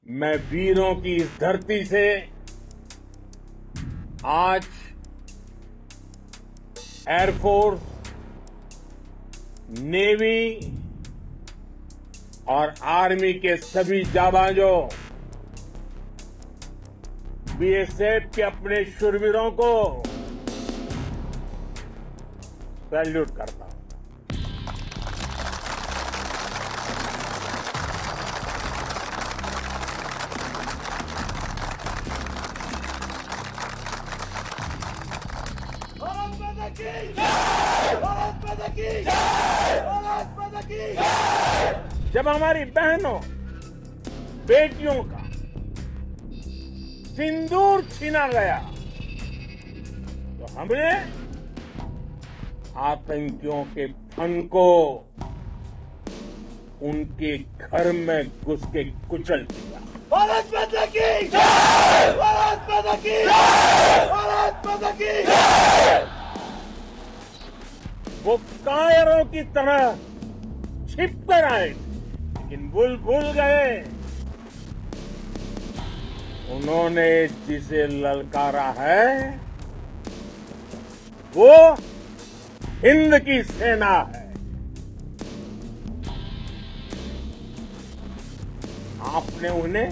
मैं वीरों की इस धरती से आज एयरफोर्स, नेवी और आर्मी के सभी जाबाजों, बीएसएफ के अपने शूरवीरों को सैल्यूट करता हूं। भारत माता की जय! भारत माता की जय! भारत माता की जय! जब हमारी बहनों, बेटियों का सिंदूर छीना गया तो हमने आतंकियों के फन को उनके घर में घुस के कुचल दिया। भारत माता की जय! भारत माता की जय! भारत माता की जय! वो कायरों की तरह छिप कर आए थे, लेकिन भूल गए उन्होंने जिसे ललकारा है वो हिंद की सेना है। आपने उन्हें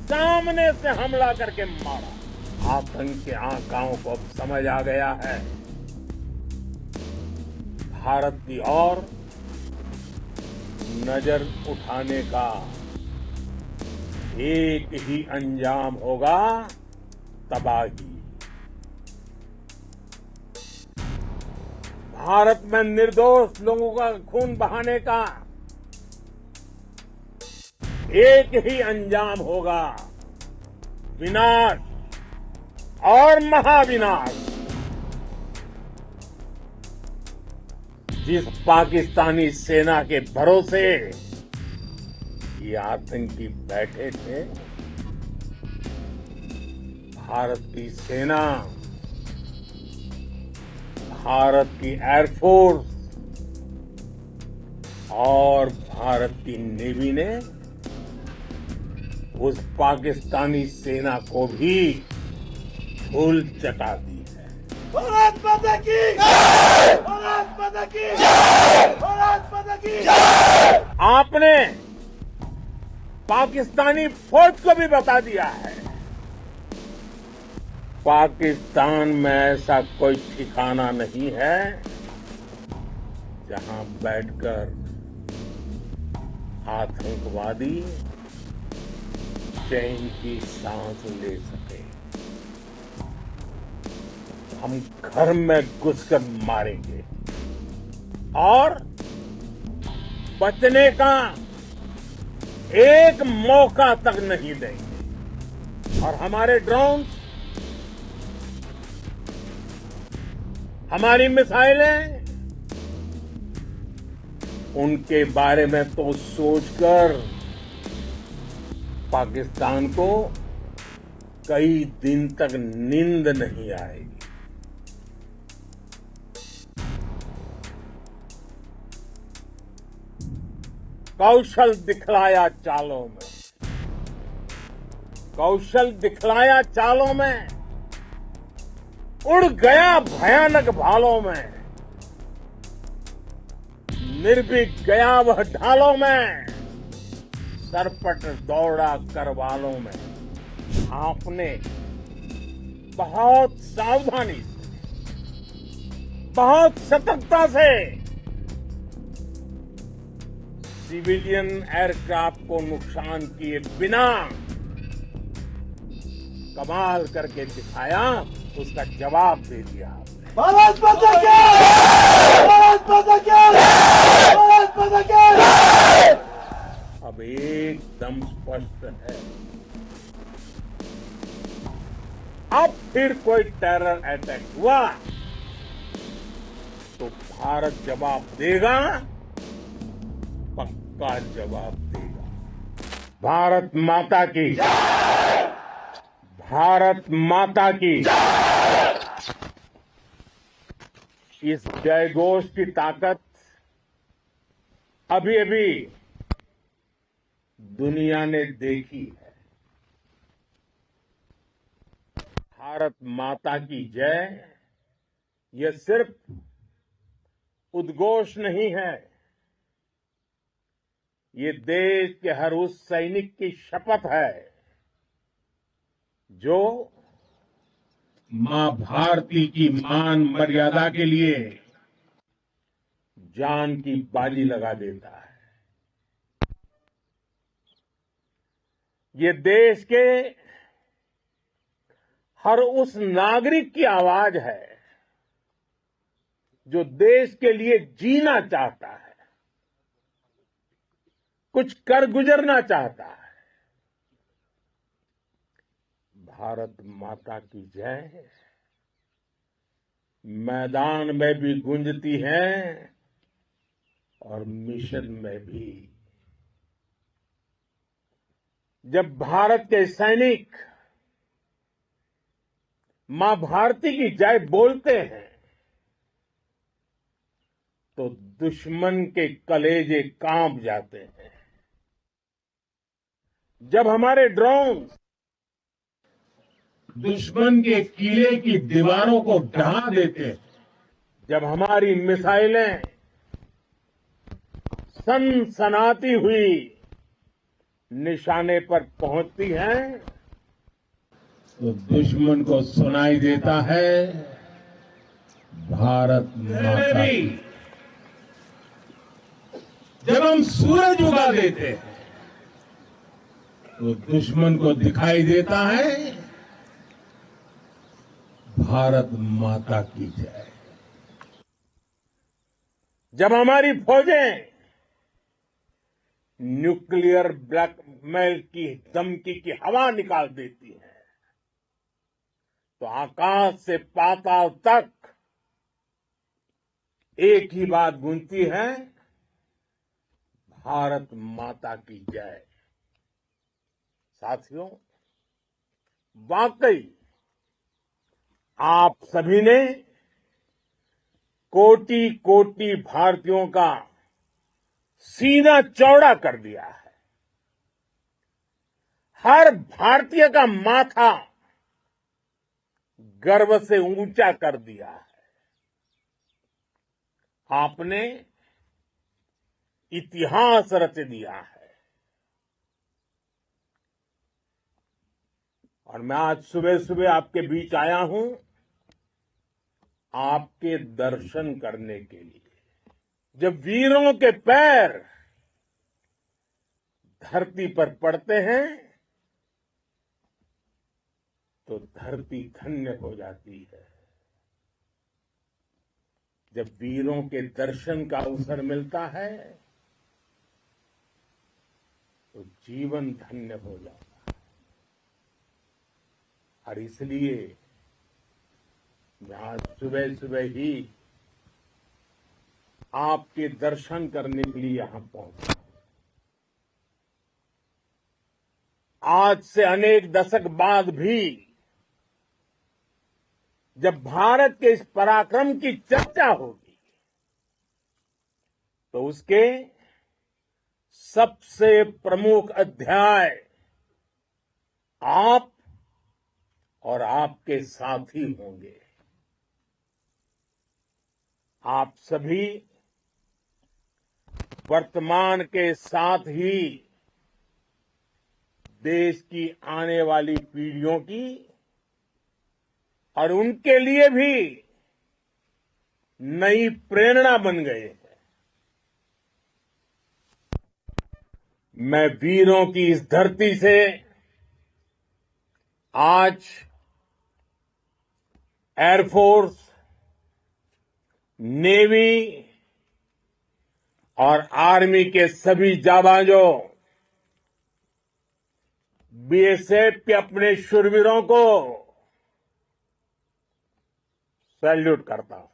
सामने से हमला करके मारा। आतंक के आकाओं को अब समझ आ गया है भारत की ओर नजर उठाने का एक ही अंजाम होगा, तबाही। भारत में निर्दोष लोगों का खून बहाने का एक ही अंजाम होगा, विनाश और महाविनाश। जिस पाकिस्तानी सेना के भरोसे ये आतंकी बैठे थे, भारत की सेना, भारत की एयरफोर्स और भारत की नेवी ने उस पाकिस्तानी सेना को भी धूल चटा दी है। भारत माता की जय! भारत माता की जय! भारत माता की जय! आपने पाकिस्तानी फौज को भी बता दिया है पाकिस्तान में ऐसा कोई ठिकाना नहीं है जहां बैठकर आतंकवादी चैन की सांस ले सके। हम घर में घुसकर मारेंगे और बचने का एक मौका तक नहीं देंगे। और हमारे ड्रोन, हमारी मिसाइलें, उनके बारे में तो सोचकर पाकिस्तान को कई दिन तक नींद नहीं आएगी। कौशल दिखलाया चालों में, कौशल दिखलाया चालों में, उड़ गया भयानक भालों में, निर्भीक गया वह ढालों में, सरपट दौड़ा करवालों में। आपने बहुत सावधानी से, बहुत सतर्कता से सिविलियन एयरक्राफ्ट को नुकसान किए बिना कमाल करके दिखाया, उसका जवाब दे दिया आपने। भारत माता की जय! भारत माता की जय! भारत माता की जय! अब एकदम स्पष्ट है, अब फिर कोई टेरर अटैक हुआ तो भारत जवाब देगा, पक्का जवाब देगा। भारत माता की जय! भारत माता की जय! इस जयघोष की ताकत अभी अभी दुनिया ने देखी है। भारत माता की जय यह सिर्फ उद्घोष नहीं है, ये देश के हर उस सैनिक की शपथ है जो मां भारती की मान मर्यादा के लिए जान की बाजी लगा देता है। ये देश के हर उस नागरिक की आवाज है जो देश के लिए जीना चाहता है, कुछ कर गुजरना चाहता है। भारत माता की जय मैदान में भी गूंजती है और मिशन में भी। जब भारत के सैनिक मां भारती की जय बोलते हैं तो दुश्मन के कलेजे कांप जाते हैं। जब हमारे ड्रोन दुश्मन के किले की दीवारों को ढहा देते हैं, जब हमारी मिसाइलें सनसनाती हुई निशाने पर पहुंचती हैं तो दुश्मन को सुनाई देता है भारत माता की। जब हम सूरज उगा देते हैं तो दुश्मन को दिखाई देता है भारत माता की जय। जब हमारी फौजें न्यूक्लियर ब्लैकमेल की धमकी की हवा निकाल देती है तो आकाश से पाताल तक एक ही बात गूंजती है, भारत माता की जय। साथियों, वाकई आप सभी ने कोटि कोटि भारतीयों का सीना चौड़ा कर दिया है। हर भारतीय का माथा गर्व से ऊंचा कर दिया है। आपने इतिहास रच दिया है। और मैं आज सुबह सुबह आपके बीच आया हूं आपके दर्शन करने के लिए। जब वीरों के पैर धरती पर पड़ते हैं तो धरती धन्य हो जाती है। जब वीरों के दर्शन का अवसर मिलता है तो जीवन धन्य हो जाता है। और इसलिए मैं आज सुबह सुबह ही आपके दर्शन करने के लिए यहां पहुंचा। आज से अनेक दशक बाद भी जब भारत के इस पराक्रम की चर्चा होगी तो उसके सबसे प्रमुख अध्याय आप और आपके साथी होंगे। आप सभी वर्तमान के साथ ही देश की आने वाली पीढ़ियों की और उनके लिए भी नई प्रेरणा बन गए हैं। मैं वीरों की इस धरती से आज एयरफोर्स, नेवी और आर्मी के सभी जाबाजों, बीएसएफ के अपने शूरवीरों को सैल्यूट करता हूं।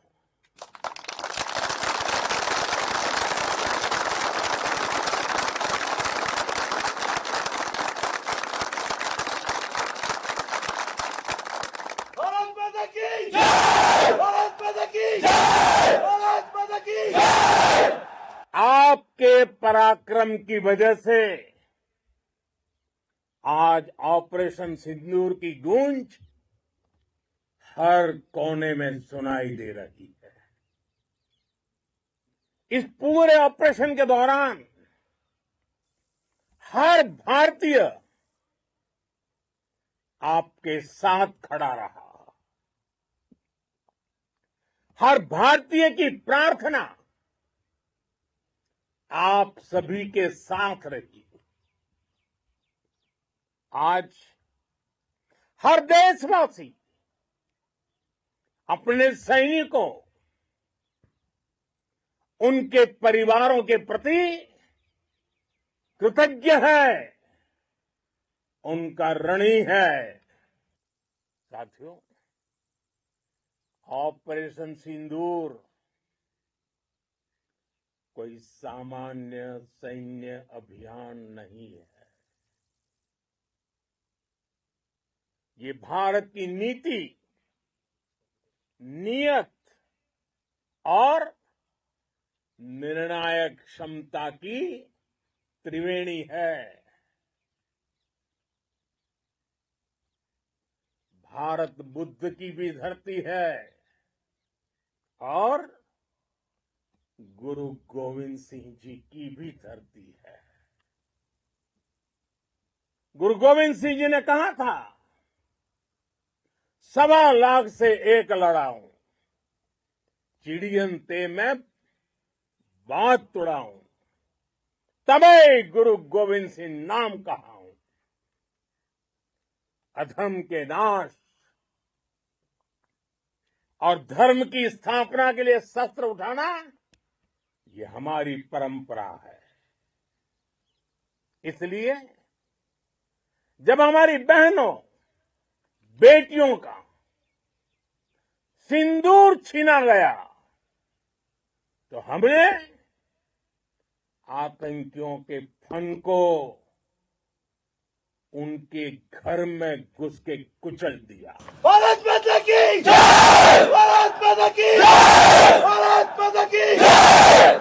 भारत माता की जय! भारत माता की जय! भारत माता की जय! आपके पराक्रम की वजह से आज ऑपरेशन सिंदूर की गूंज हर कोने में सुनाई दे रही है। इस पूरे ऑपरेशन के दौरान हर भारतीय आपके साथ खड़ा रहा। हर भारतीय की प्रार्थना आप सभी के साथ रही। आज हर देशवासी अपने सैनिकों, उनके परिवारों के प्रति कृतज्ञ है, उनका ऋणी है। साथियों, ऑपरेशन सिंदूर कोई सामान्य सैन्य अभियान नहीं है। ये भारत की नीति, नियत और निर्णायक क्षमता की त्रिवेणी है। भारत बुद्ध की भी धरती है और गुरु गोविंद सिंह जी की भी धरती है। गुरु गोविंद सिंह जी ने कहा था, 1.25 से एक लड़ाऊं, चिड़ियन ते मैं बात तुड़ाऊं, तबे गुरु गोविंद सिंह नाम कहाऊं। अधर्म के नाश और धर्म की स्थापना के लिए शस्त्र उठाना, ये हमारी परंपरा है। इसलिए जब हमारी बहनों, बेटियों का सिंदूर छीना गया, तो हमने आतंकियों के फन को उनके घर में घुस के कुचल दिया। भारत माता की जय! भारत माता की जय! भारत माता की जय!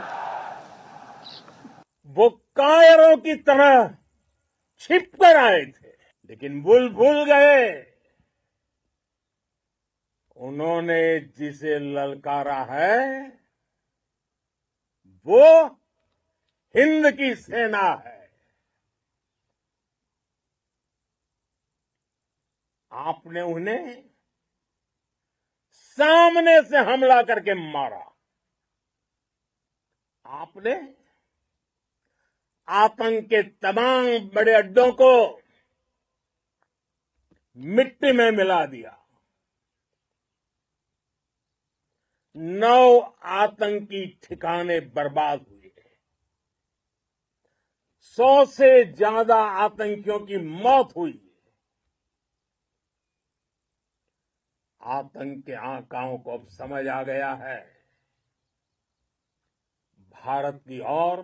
वो कायरों की तरह छिप कर आए थे, लेकिन भूल गए उन्होंने जिसे ललकारा है वो हिंद की सेना है। आपने उन्हें सामने से हमला करके मारा। आपने आतंक के तमाम बड़े अड्डों को मिट्टी में मिला दिया। 9 आतंकी ठिकाने बर्बाद हुए। 100 से ज्यादा आतंकियों की मौत हुई। आतंक के आकाओं को अब समझ आ गया है, भारत की ओर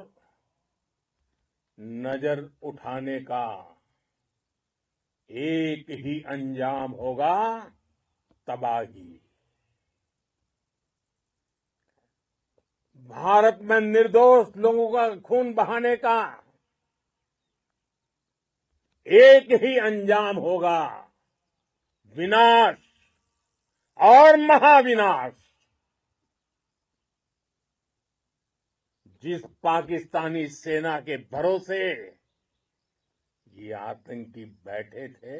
नजर उठाने का एक ही अंजाम होगा, तबाही। भारत में निर्दोष लोगों का खून बहाने का एक ही अंजाम होगा, विनाश और महाविनाश। जिस पाकिस्तानी सेना के भरोसे ये आतंकी बैठे थे,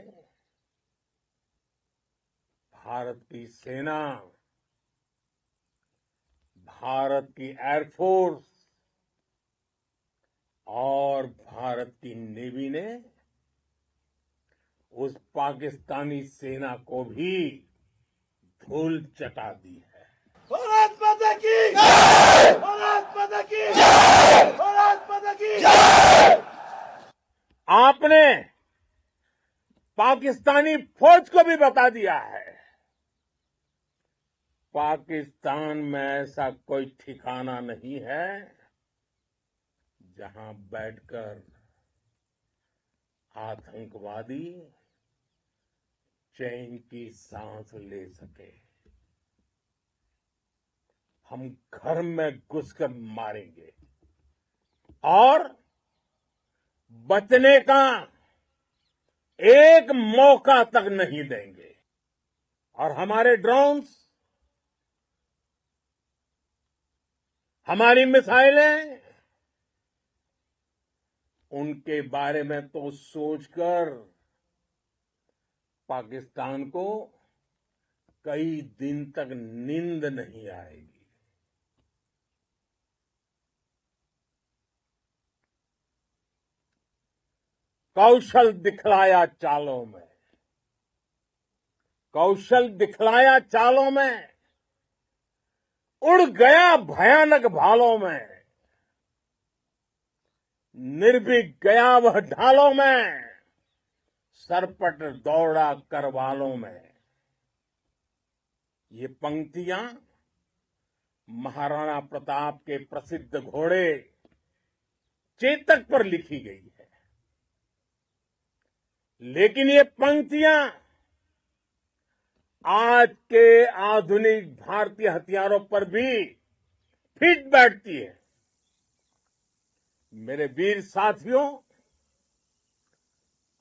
भारत की सेना, भारत की एयरफोर्स और भारत की नेवी ने उस पाकिस्तानी सेना को भी धूल चटा दी है। भारत माता की जय! भारत माता की जय! भारत माता की जय! आपने पाकिस्तानी फौज को भी बता दिया है, पाकिस्तान में ऐसा कोई ठिकाना नहीं है जहां बैठकर आतंकवादी चैन की सांस ले सके। हम घर में घुसकर मारेंगे और बचने का एक मौका तक नहीं देंगे। और हमारे ड्रोन्स, हमारी मिसाइलें, उनके बारे में तो सोचकर पाकिस्तान को कई दिन तक नींद नहीं आएगी। कौशल दिखलाया चालों में, कौशल दिखलाया चालों में, उड़ गया भयानक भालों में, निर्भीक गया वह ढालों में, सरपट दौड़ा करवालों में। ये पंक्तियां महाराणा प्रताप के प्रसिद्ध घोड़े चेतक पर लिखी गई है। लेकिन ये पंक्तियां आज के आधुनिक भारतीय हथियारों पर भी फिट बैठती है। मेरे वीर साथियों,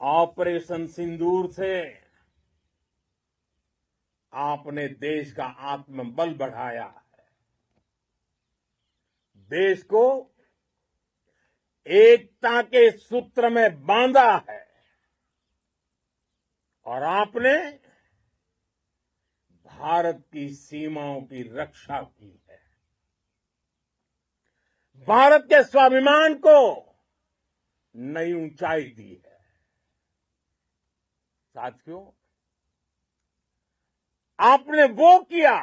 ऑपरेशन सिंदूर से आपने देश का आत्मबल बढ़ाया है, देश को एकता के सूत्र में बांधा है, और आपने भारत की सीमाओं की रक्षा की है। भारत के स्वाभिमान को नई ऊंचाई दी है। साथियों, आपने वो किया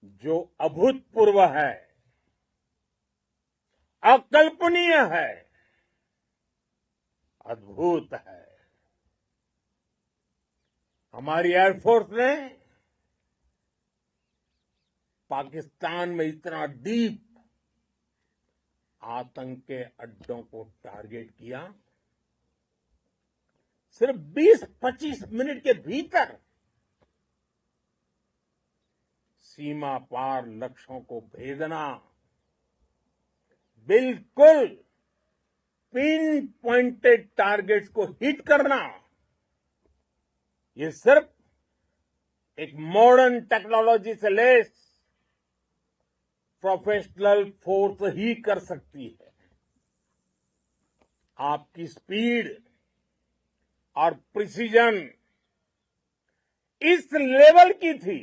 जो अभूतपूर्व है, अकल्पनीय है, अद्भुत है। हमारी एयरफोर्स ने पाकिस्तान में इतना डीप आतंक के अड्डों को टारगेट किया, सिर्फ 20-25 मिनट के भीतर सीमा पार लक्ष्यों को भेदना, बिल्कुल पिन पॉइंटेड टारगेट्स को हिट करना, ये सिर्फ एक मॉडर्न टेक्नोलॉजी से लैस प्रोफेशनल फोर्स ही कर सकती है। आपकी स्पीड और प्रिसीजन इस लेवल की थी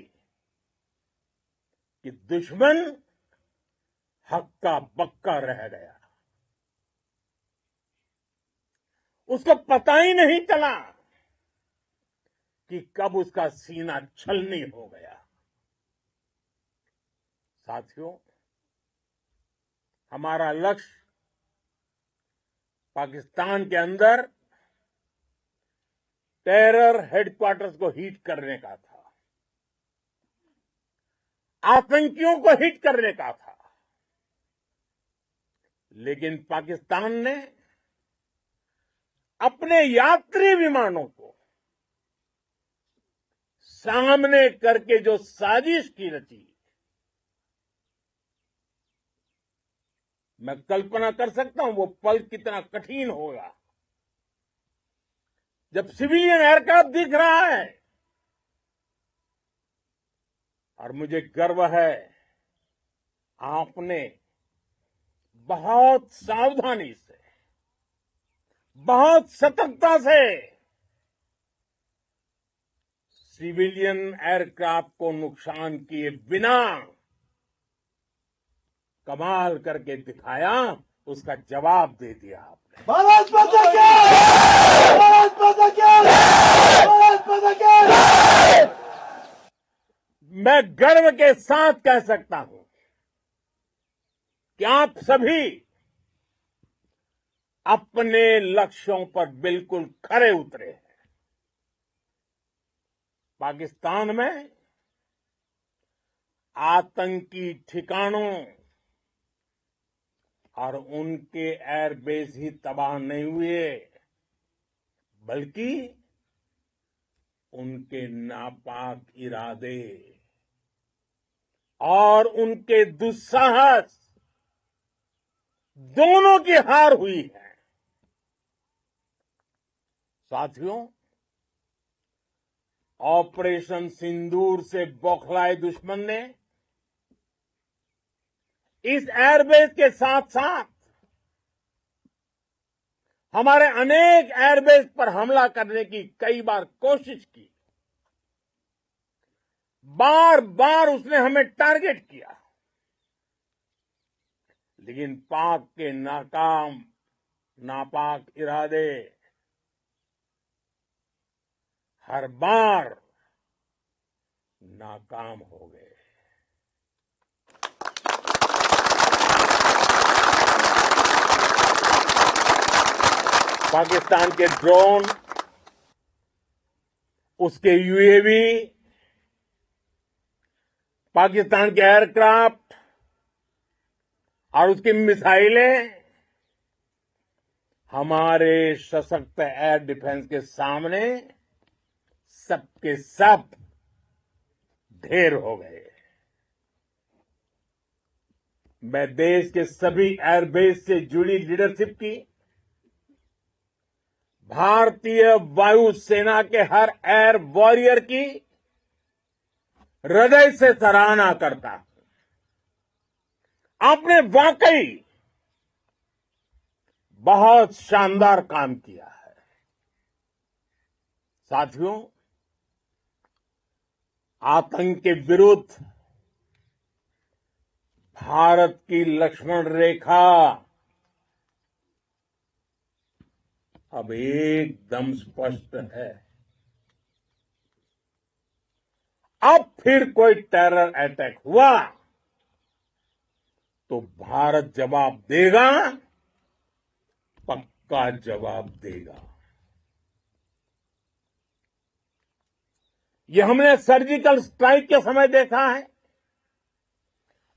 कि दुश्मन हक्का बक्का रह गया। उसको पता ही नहीं चला कि कब उसका सीना छलनी हो गया। साथियों, हमारा लक्ष्य पाकिस्तान के अंदर टेरर हेडक्वार्टर्स को हिट करने का था, आतंकियों को हिट करने का था। लेकिन पाकिस्तान ने अपने यात्री विमानों को सामने करके जो साजिश की रची, मैं कल्पना कर सकता हूं वो पल कितना कठिन होगा जब सिविलियन एयरक्राफ्ट दिख रहा है। और मुझे गर्व है, आपने बहुत सावधानी से, बहुत सतर्कता से सिविलियन एयरक्राफ्ट को नुकसान किए बिना कमाल करके दिखाया, उसका जवाब दे दिया आपने। भारत माता की जय! भारत माता की जय! भारत माता की जय! मैं गर्व के साथ कह सकता हूं कि आप सभी अपने लक्ष्यों पर बिल्कुल खरे उतरे हैं। पाकिस्तान में आतंकी ठिकानों और उनके एयरबेस ही तबाह नहीं हुए, बल्कि उनके नापाक इरादे और उनके दुस्साहस दोनों की हार हुई है। साथियों, ऑपरेशन सिंदूर से बौखलाए दुश्मन ने इस एयरबेस के साथ साथ हमारे अनेक एयरबेस पर हमला करने की कई बार कोशिश की। बार बार उसने हमें टारगेट किया, लेकिन पाक के नापाक इरादे हर बार नाकाम हो गए। पाकिस्तान के ड्रोन, उसके यूएवी, पाकिस्तान के एयरक्राफ्ट और उसकी मिसाइलें हमारे सशक्त एयर डिफेंस के सामने सबके सब ढेर हो गए। मैं देश के सभी एयरबेस से जुड़ी लीडरशिप की, भारतीय वायुसेना के हर एयर वॉरियर की हृदय से सराहना करता हूं। आपने वाकई बहुत शानदार काम किया है। साथियों, आतंक के विरुद्ध भारत की लक्ष्मण रेखा अब एकदम स्पष्ट है। अब फिर कोई टेरर अटैक हुआ तो भारत जवाब देगा, पक्का जवाब देगा। ये हमने सर्जिकल स्ट्राइक के समय देखा है,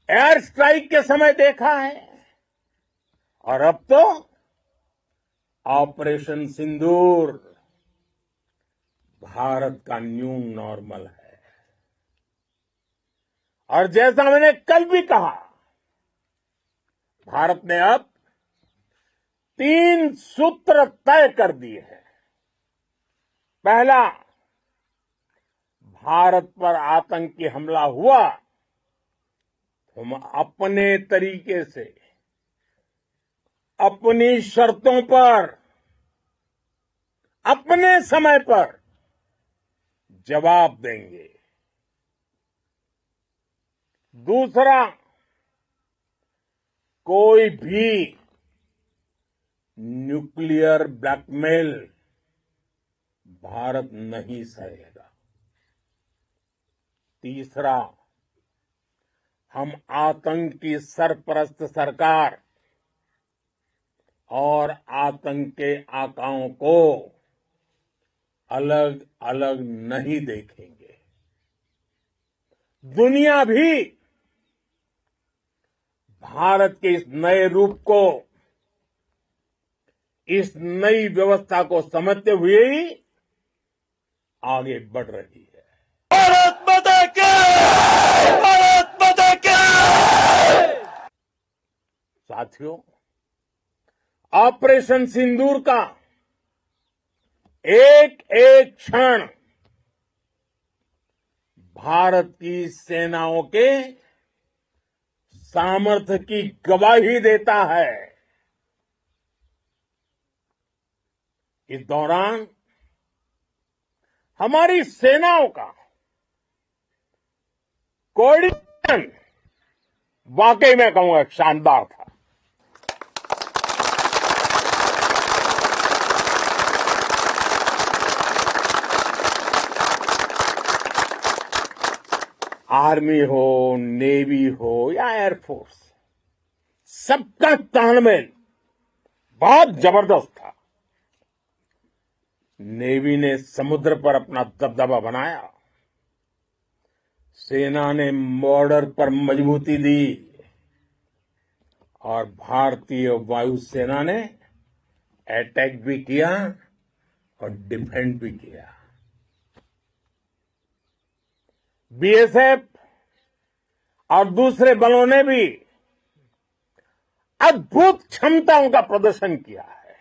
एयर स्ट्राइक के समय देखा है, और अब तो ऑपरेशन सिंदूर भारत का न्यू नॉर्मल है। और जैसा मैंने कल भी कहा, भारत ने अब 3 सूत्र तय कर दिए हैं। पहला, भारत पर आतंकी हमला हुआ तो हम अपने तरीके से, अपनी शर्तों पर, अपने समय पर जवाब देंगे। दूसरा, कोई भी न्यूक्लियर ब्लैकमेल भारत नहीं सहेगा। तीसरा, हम आतंक की सरपरस्त सरकार और आतंक के आकाओं को अलग अलग नहीं देखेंगे। दुनिया भी भारत के इस नए रूप को, इस नई व्यवस्था को समझते हुए ही आगे बढ़ रही है। भारत माता की! भारत माता की! साथियों, ऑपरेशन सिंदूर का एक एक क्षण भारत की सेनाओं के सामर्थ्य की गवाही देता है। इस दौरान हमारी सेनाओं का कोऑर्डिनेशन वाकई में कहूंगा शानदार था। आर्मी हो, नेवी हो या एयरफोर्स, सबका तालमेल बहुत जबरदस्त था। नेवी ने समुद्र पर अपना दबदबा बनाया, सेना ने बॉर्डर पर मजबूती दी और भारतीय वायुसेना ने अटैक भी किया और डिफेंड भी किया। बीएसएफ और दूसरे बलों ने भी अद्भुत क्षमताओं का प्रदर्शन किया है।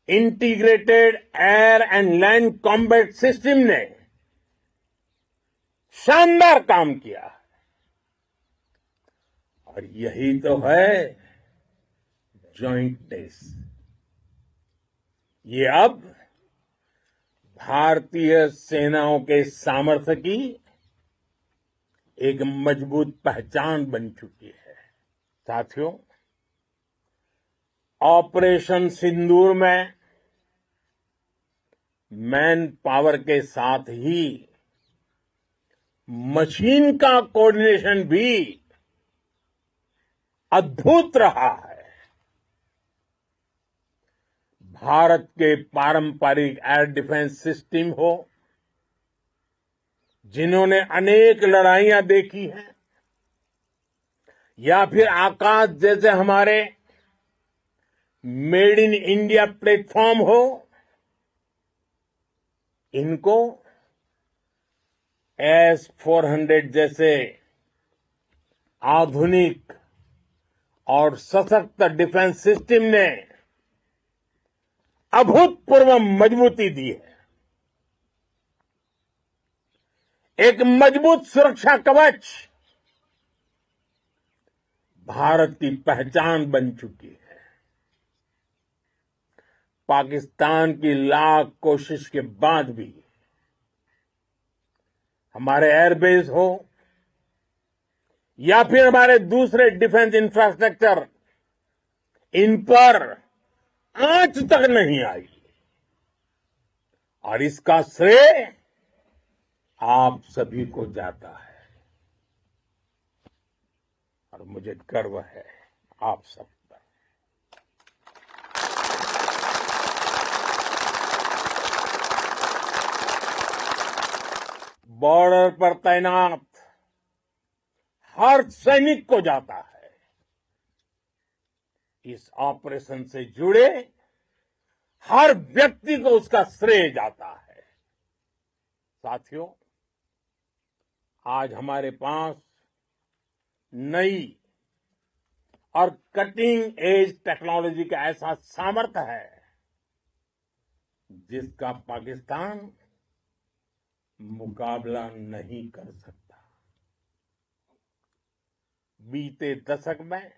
Integrated air and land combat system ने शानदार काम किया और यही तो है जॉइंटनेस। ये अब भारतीय सेनाओं के सामर्थ्य की एक मजबूत पहचान बन चुकी है। साथियों, ऑपरेशन सिंदूर में मैन पावर के साथ ही मशीन का कोऑर्डिनेशन भी अद्भुत रहा है। भारत के पारंपरिक एयर डिफेंस सिस्टम हो, जिन्होंने अनेक लड़ाइयां देखी हैं, या फिर आकाश जैसे हमारे मेड इन इंडिया प्लेटफॉर्म हो, इनको S-400 जैसे आधुनिक और सशक्त डिफेंस सिस्टम ने अभूतपूर्व मजबूती दी है। एक मजबूत सुरक्षा कवच भारत की पहचान बन चुकी है। पाकिस्तान की लाख कोशिश के बाद भी हमारे एयरबेस हो या फिर हमारे दूसरे डिफेंस इंफ्रास्ट्रक्चर, इन पर आंच तक नहीं आई और इसका श्रेय आप सभी को जाता है और मुझे गर्व है आप सब पर। बॉर्डर पर तैनात हर सैनिक को जाता है। इस ऑपरेशन से जुड़े हर व्यक्ति को उसका श्रेय जाता है। साथियों, आज हमारे पास नई और कटिंग एज टेक्नोलॉजी का ऐसा सामर्थ्य है जिसका पाकिस्तान मुकाबला नहीं कर सकता। बीते दशक में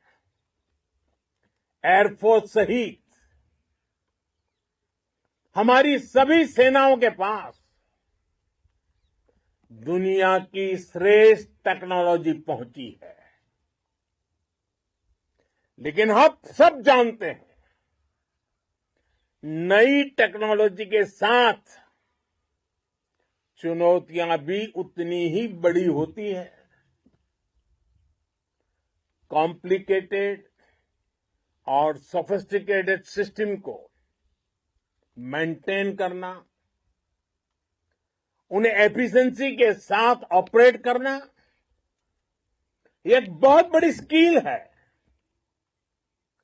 एयरफोर्स सहित हमारी सभी सेनाओं के पास दुनिया की श्रेष्ठ टेक्नोलॉजी पहुंची है। लेकिन हम सब जानते हैं, नई टेक्नोलॉजी के साथ चुनौतियां भी उतनी ही बड़ी होती है। कॉम्प्लिकेटेड और सोफिस्टिकेटेड सिस्टम को मेंटेन करना, उन्हें एफिशिएंसी के साथ ऑपरेट करना, ये एक बहुत बड़ी स्किल है।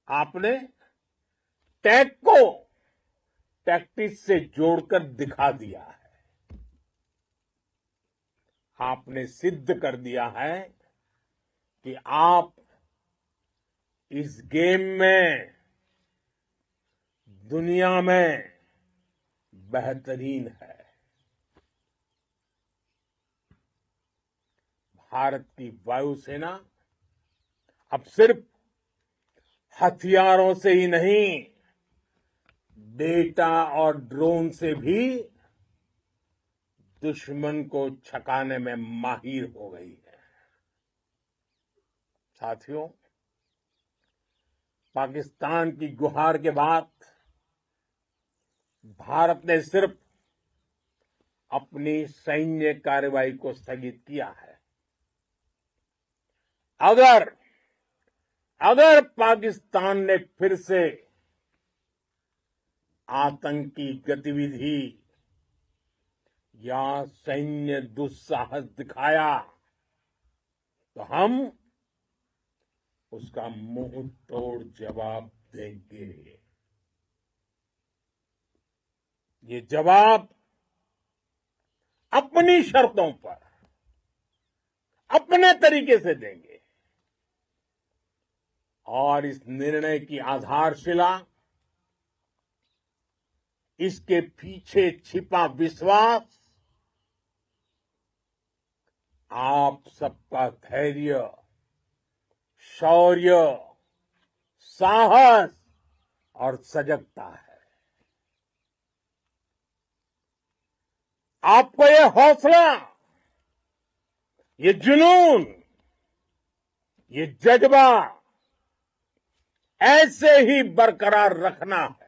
आपने टेक को टैक्टिक्स से जोड़कर दिखा दिया है। आपने सिद्ध कर दिया है कि आप इस गेम में दुनिया में बेहतरीन है। भारत की वायुसेना अब सिर्फ हथियारों से ही नहीं, डेटा और ड्रोन से भी दुश्मन को छकाने में माहिर हो गई है। साथियों, पाकिस्तान की गुहार के बाद भारत ने सिर्फ अपनी सैन्य कार्रवाई को स्थगित किया है। अगर पाकिस्तान ने फिर से आतंकी गतिविधि या सैन्य दुस्साहस दिखाया तो हम उसका मुंह तोड़ जवाब देंगे। ये जवाब अपनी शर्तों पर, अपने तरीके से देंगे और इस निर्णय की आधारशिला इसके पीछे छिपा विश्वास आप सबका धैर्य, शौर्य, साहस और सजगता है। आपको ये हौसला, ये जुनून, ये जज्बा ऐसे ही बरकरार रखना है।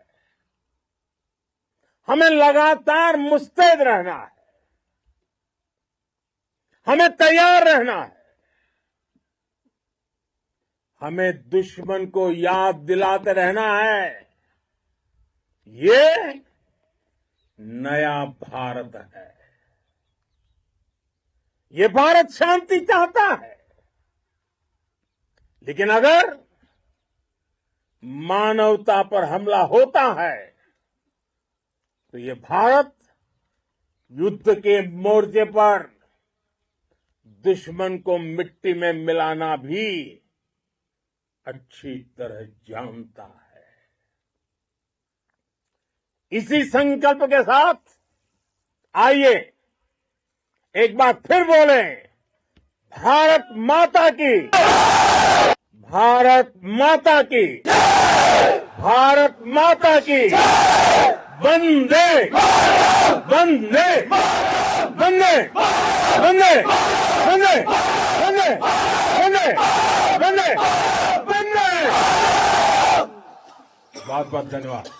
हमें लगातार मुस्तैद रहना है, हमें तैयार रहना है। हमें दुश्मन को याद दिलाते रहना है, ये नया भारत है। ये भारत शांति चाहता है, लेकिन अगर मानवता पर हमला होता है तो ये भारत युद्ध के मोर्चे पर दुश्मन को मिट्टी में मिलाना भी अच्छी तरह जानता है। इसी संकल्प के साथ आइए एक बार फिर बोलें, भारत माता की, भारत माता की, भारत माता की, वंदे वंदे वंदे वंदे वंदे वंदे वंदे वंदे वंदे। बहुत बहुत धन्यवाद।